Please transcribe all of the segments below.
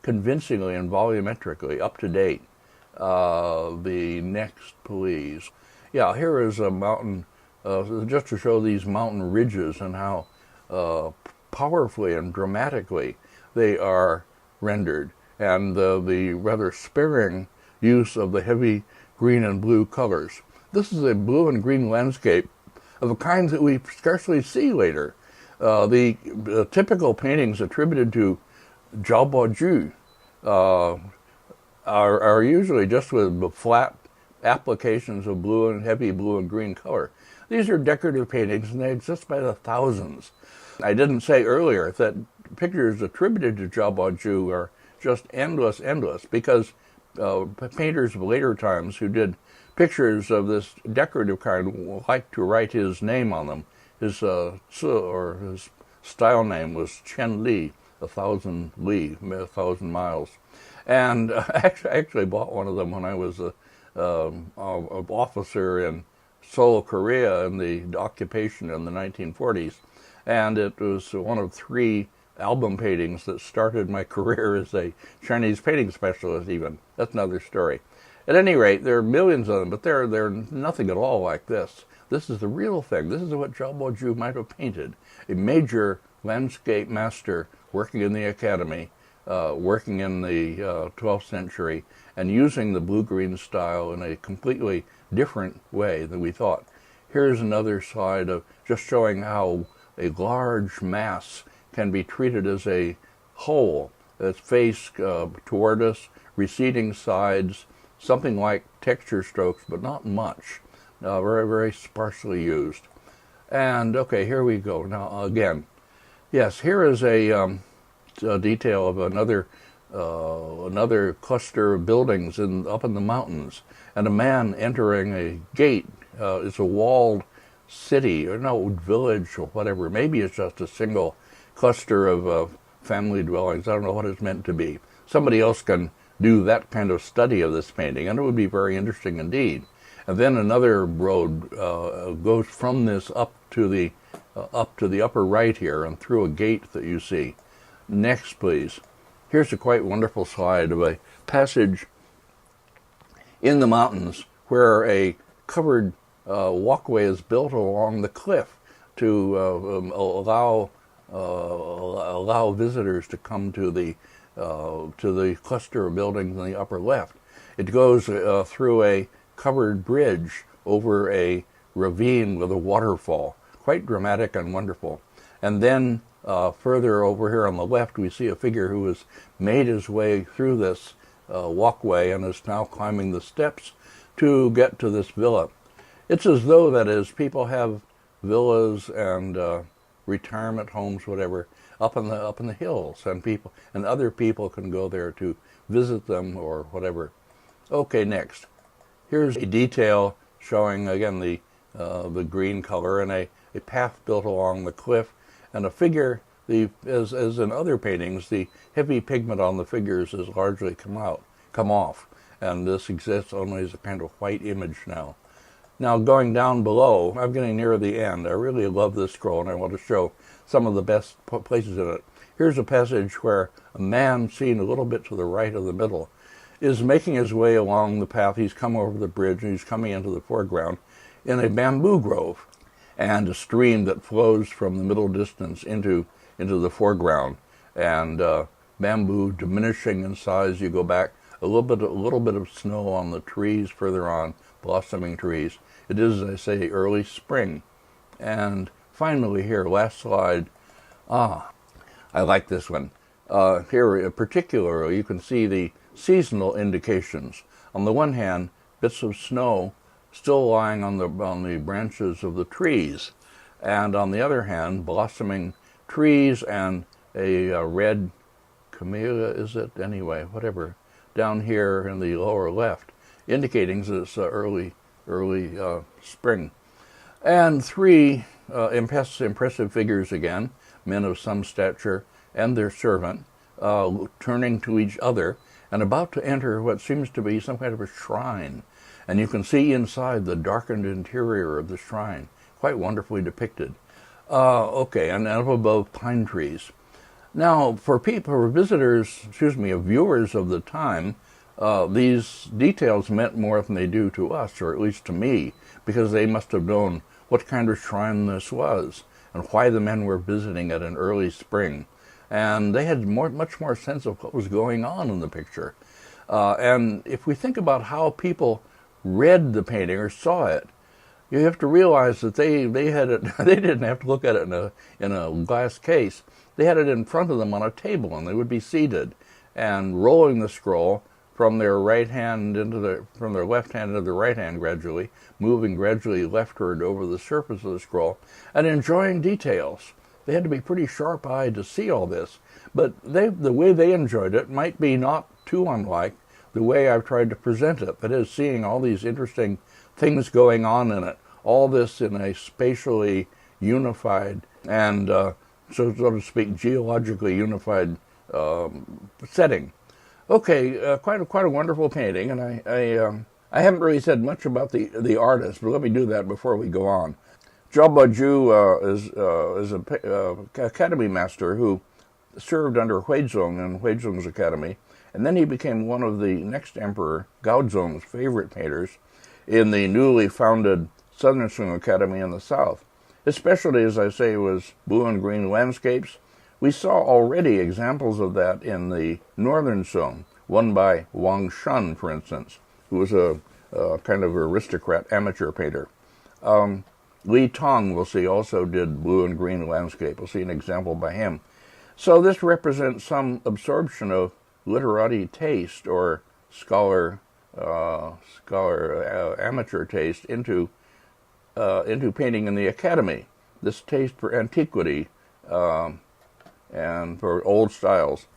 convincingly and volumetrically up to date. The next, please. Yeah, here is a mountain, just to show these mountain ridges and how powerfully and dramatically they are rendered, and the rather sparing use of the heavy green and blue colors. This is a blue and green landscape of a kind that we scarcely see later. The typical paintings attributed to Zhao Baoju are usually just with flat applications of blue and heavy blue and green color. These are decorative paintings, and they exist by the thousands. I didn't say earlier that pictures attributed to Zhao Baoju are just endless, because painters of later times who did pictures of this decorative kind liked to write his name on them. His or his style name was Chen Li, 1,000 li, 1,000 miles. And I actually bought one of them when I was an officer in Seoul, Korea, in the occupation in the 1940s. And it was one of 3 album paintings that started my career as a Chinese painting specialist even. That's another story. At any rate, there are millions of them, but they're nothing at all like this. This is the real thing. This is what Zhao Baoju might have painted. A major landscape master working in the academy, working in the 12th century, and using the blue-green style in a completely different way than we thought. Here's another slide of just showing how a large mass can be treated as a whole that's face toward us, receding sides, something like texture strokes, but not much. Very, very sparsely used. And okay, here we go. Now again, yes, here is a detail of another cluster of buildings up in the mountains, and a man entering a gate. It's a walled city, or no, village, or whatever. Maybe it's just a single cluster of family dwellings. I don't know what it's meant to be. Somebody else can do that kind of study of this painting, and it would be very interesting indeed. And then another road goes from this up to the upper right here and through a gate that you see. Next, please. Here's a quite wonderful slide of a passage in the mountains where a covered walkway is built along the cliff to allow visitors to come to the cluster of buildings in the upper left. It goes through a covered bridge over a ravine with a waterfall. Quite dramatic and wonderful. And then further over here on the left, we see a figure who has made his way through this walkway and is now climbing the steps to get to this villa. It's as though, that is, people have villas and retirement homes, whatever, up in the hills, and other people can go there to visit them or whatever. Okay, next. Here's a detail showing again the green color and a path built along the cliff, and a figure. As in other paintings, the heavy pigment on the figures has largely come off, and this exists only as a kind of white image now. Now, going down below, I'm getting near the end. I really love this scroll, and I want to show some of the best places in it. Here's a passage where a man, seen a little bit to the right of the middle, is making his way along the path. He's come over the bridge, and he's coming into the foreground in a bamboo grove, and a stream that flows from the middle distance into the foreground, and bamboo diminishing in size. You go back a little bit of snow on the trees further on, blossoming trees. It is, as I say, early spring. And finally here, last slide. I like this one. Here particularly, you can see the seasonal indications. On the one hand, bits of snow still lying on the branches of the trees, and on the other hand, blossoming trees and a red camellia, is it? Anyway, whatever, down here in the lower left, indicating that it's early spring. And 3 impressive figures again, men of some stature and their servant, turning to each other and about to enter what seems to be some kind of a shrine. And you can see inside the darkened interior of the shrine, quite wonderfully depicted. Okay, and up above, pine trees. Now, for people, for visitors, viewers of the time, these details meant more than they do to us, or at least to me, because they must have known what kind of shrine this was and why the men were visiting it in early spring. And they had much more sense of what was going on in the picture. And if we think about how people read the painting or saw it, you have to realize that they had it. They didn't have to look at it in a glass case. They had it in front of them on a table, and they would be seated and rolling the scroll from their right hand from their left hand into the right hand gradually, moving gradually leftward over the surface of the scroll, and enjoying details. They had to be pretty sharp-eyed to see all this, but the way they enjoyed it might be not too unlike the way I've tried to present it. That is, seeing all these interesting things going on in it, all this in a spatially unified and, so to speak, geologically unified setting. Okay, quite a wonderful painting, and I haven't really said much about the artist, but let me do that before we go on. Zhao Baoju is an academy master who served under Huizong in Huizong's academy, and then he became one of the next emperor, Gaozong's favorite painters, in the newly founded Southern Sung Academy in the south. His specialty, as I say, was blue and green landscapes. We saw already examples of that in the Northern Sung, one by Wang Shun, for instance, who was a kind of aristocrat amateur painter. Li Tang, we'll see, also did blue and green landscape. We'll see an example by him. So this represents some absorption of literati taste or scholar amateur taste into painting in the academy. This taste for antiquity and for old styles.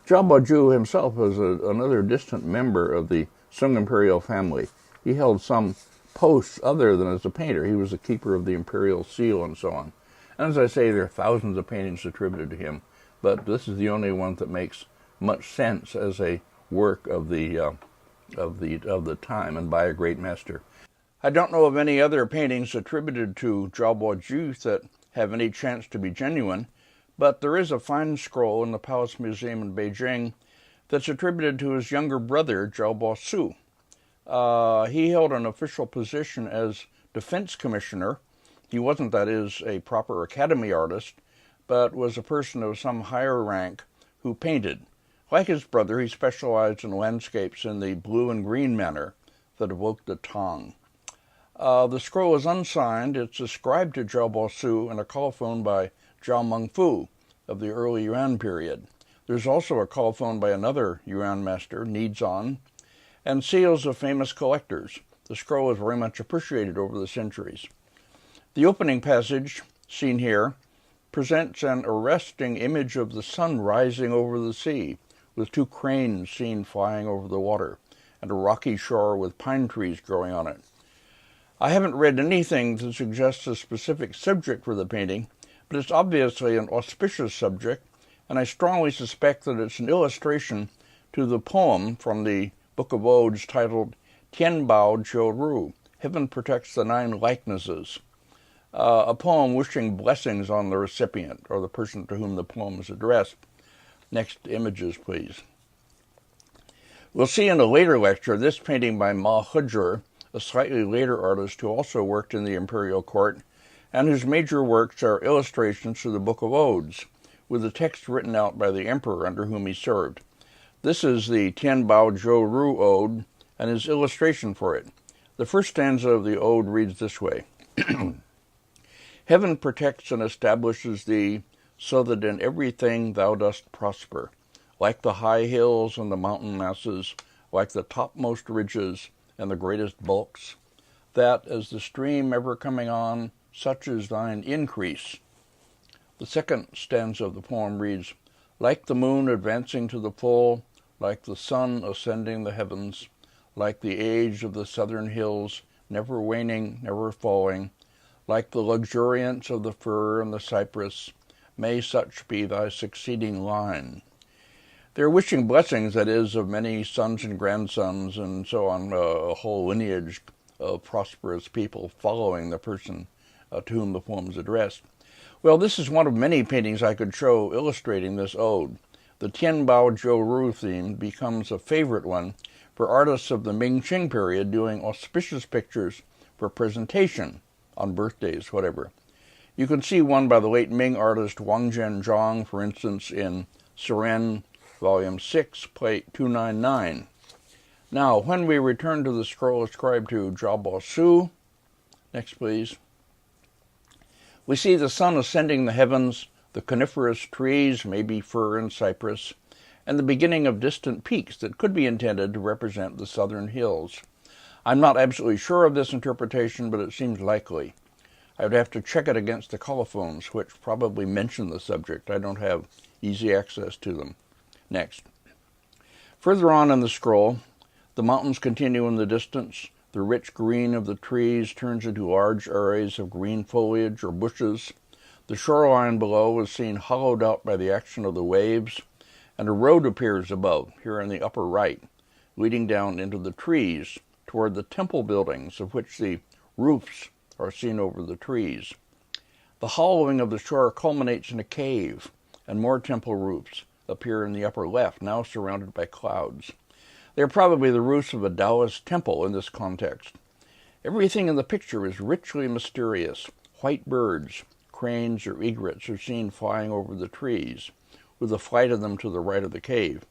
Zhao Baoju himself was another distant member of the Sung imperial family. He held some posts other than as a painter. He was the keeper of the imperial seal and so on. And as I say, there are thousands of paintings attributed to him, but this is the only one that makes much sense as a work of the time and by a great master. I don't know of any other paintings attributed to Zhao Baoju that have any chance to be genuine, but there is a fine scroll in the Palace Museum in Beijing that's attributed to his younger brother, Zhao Baosu. He held an official position as defense commissioner. He wasn't, that is, a proper academy artist, but was a person of some higher rank who painted. Like his brother, he specialized in landscapes in the blue and green manner that evoked the Tang. The scroll is unsigned. It's ascribed to Zhao Baosu in a colophon by Zhao Mengfu of the early Yuan period. There's also a colophon by another Yuan master, Nizan, and seals of famous collectors. The scroll is very much appreciated over the centuries. The opening passage, seen here, presents an arresting image of the sun rising over the sea, with two cranes seen flying over the water, and a rocky shore with pine trees growing on it. I haven't read anything that suggests a specific subject for the painting, but it's obviously an auspicious subject, and I strongly suspect that it's an illustration to the poem from the Book of Odes titled Tian Bao Jiu Ru, Heaven Protects the Nine Likenesses, a poem wishing blessings on the recipient, or the person to whom the poem is addressed. Next images, please. We'll see in a later lecture this painting by Ma Hezhi, a slightly later artist who also worked in the imperial court, and whose major works are illustrations to the Book of Odes, with the text written out by the emperor under whom he served. This is the Tian Bao Jiu Ru ode, and his illustration for it. The first stanza of the ode reads this way. Heaven protects and establishes thee, so that in everything thou dost prosper, like the high hills and the mountain masses, like the topmost ridges and the greatest bulks, that, as the stream ever coming on, such is thine increase. The second stanza of the poem reads, like the moon advancing to the full, like the sun ascending the heavens, like the age of the southern hills, never waning, never falling, like the luxuriance of the fir and the cypress, may such be thy succeeding line. They're wishing blessings, that is, of many sons and grandsons and so on, a whole lineage of prosperous people following the person to whom the poem is addressed. Well, this is one of many paintings I could show illustrating this ode. The Tianbao Zhou theme becomes a favorite one for artists of the Ming-Qing period doing auspicious pictures for presentation on birthdays, whatever. You can see one by the late Ming artist Wang Zhenzhong, for instance, in Seren, Volume 6, Plate 299. Now, when we return to the scroll ascribed to Zhao Su, next please, we see the sun ascending the heavens, the coniferous trees, maybe fir and cypress, and the beginning of distant peaks that could be intended to represent the southern hills. I'm not absolutely sure of this interpretation, but it seems likely. I would have to check it against the colophones, which probably mention the subject. I don't have easy access to them. Next. Further on in the scroll, the mountains continue in the distance. The rich green of the trees turns into large areas of green foliage or bushes. The shoreline below is seen hollowed out by the action of the waves, and a road appears above, here in the upper right, leading down into the trees toward the temple buildings, of which the roofs are seen over the trees. The hollowing of the shore culminates in a cave, and more temple roofs appear in the upper left, now surrounded by clouds. They are probably the roofs of a Taoist temple in this context. Everything in the picture is richly mysterious. White birds, cranes or egrets, are seen flying over the trees, with a flight of them to the right of the cave.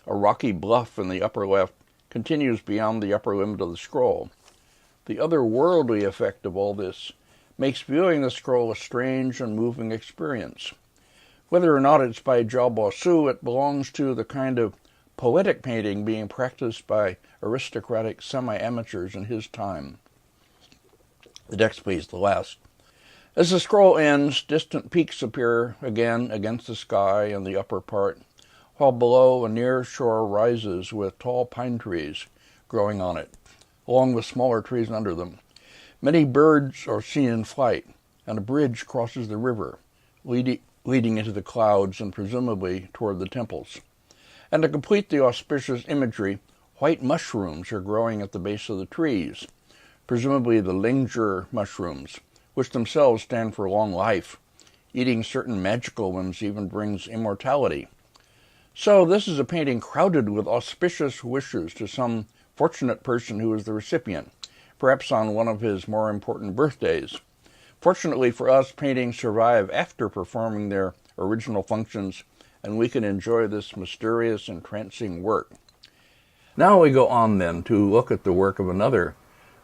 A rocky bluff in the upper left continues beyond the upper limit of the scroll. The otherworldly effect of all this makes viewing the scroll a strange and moving experience. Whether or not it's by Zhao Su, it belongs to the kind of poetic painting being practiced by aristocratic semi-amateurs in his time. The next, please, the last. As the scroll ends, distant peaks appear again against the sky in the upper part, while below a near shore rises with tall pine trees growing on it, along with smaller trees under them. Many birds are seen in flight, and a bridge crosses the river, leading into the clouds and presumably toward the temples. And to complete the auspicious imagery, white mushrooms are growing at the base of the trees, presumably the linger mushrooms, which themselves stand for long life. Eating certain magical ones even brings immortality. So this is a painting crowded with auspicious wishes to some fortunate person who is the recipient, perhaps on one of his more important birthdays. Fortunately for us, paintings survive after performing their original functions, and we can enjoy this mysterious, entrancing work. Now we go on then to look at the work of another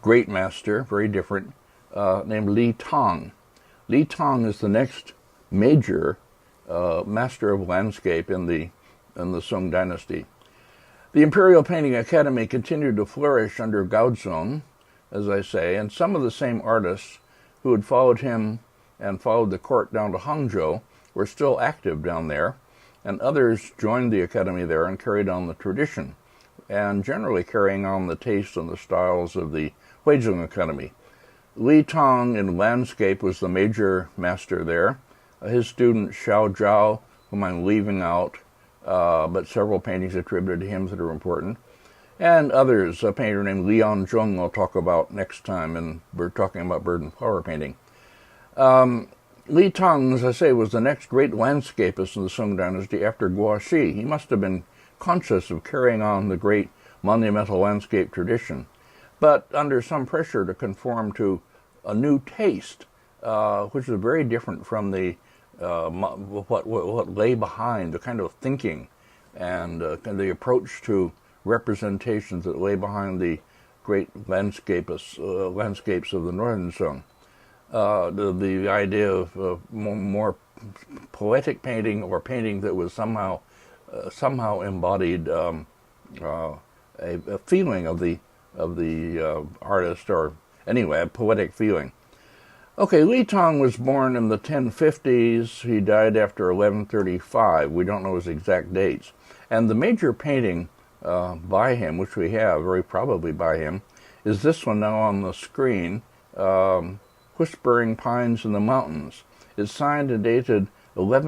great master, very different, named Tang. Tang is the next major master of landscape in the Song dynasty. The Imperial Painting Academy continued to flourish under Gaozong, as I say, and some of the same artists who had followed him and followed the court down to Hangzhou were still active down there, and others joined the academy there and carried on the tradition, and generally carrying on the taste and the styles of the Huizhong Academy. Tang in landscape was the major master there. His student Xiao Zhao, whom I'm leaving out, but several paintings attributed to him that are important, and others, a painter named Lian Zhong I'll talk about next time, and we're talking about bird and flower painting. Tang, as I say, was the next great landscapist in the Song dynasty after Guoxi. He must have been conscious of carrying on the great monumental landscape tradition, but under some pressure to conform to a new taste, which was very different from the what lay behind, the kind of thinking and the approach to representations that lay behind the great landscapes of the Northern Song. The idea of more poetic painting, or painting that was somehow embodied a feeling of the artist, or anyway, a poetic feeling. Okay, Tang was born in the 1050s. He died after 1135. We don't know his exact dates. And the major painting by him, which we have, very probably by him, is this one now on the screen, Whispering Pines in the Mountains. It's signed and dated 11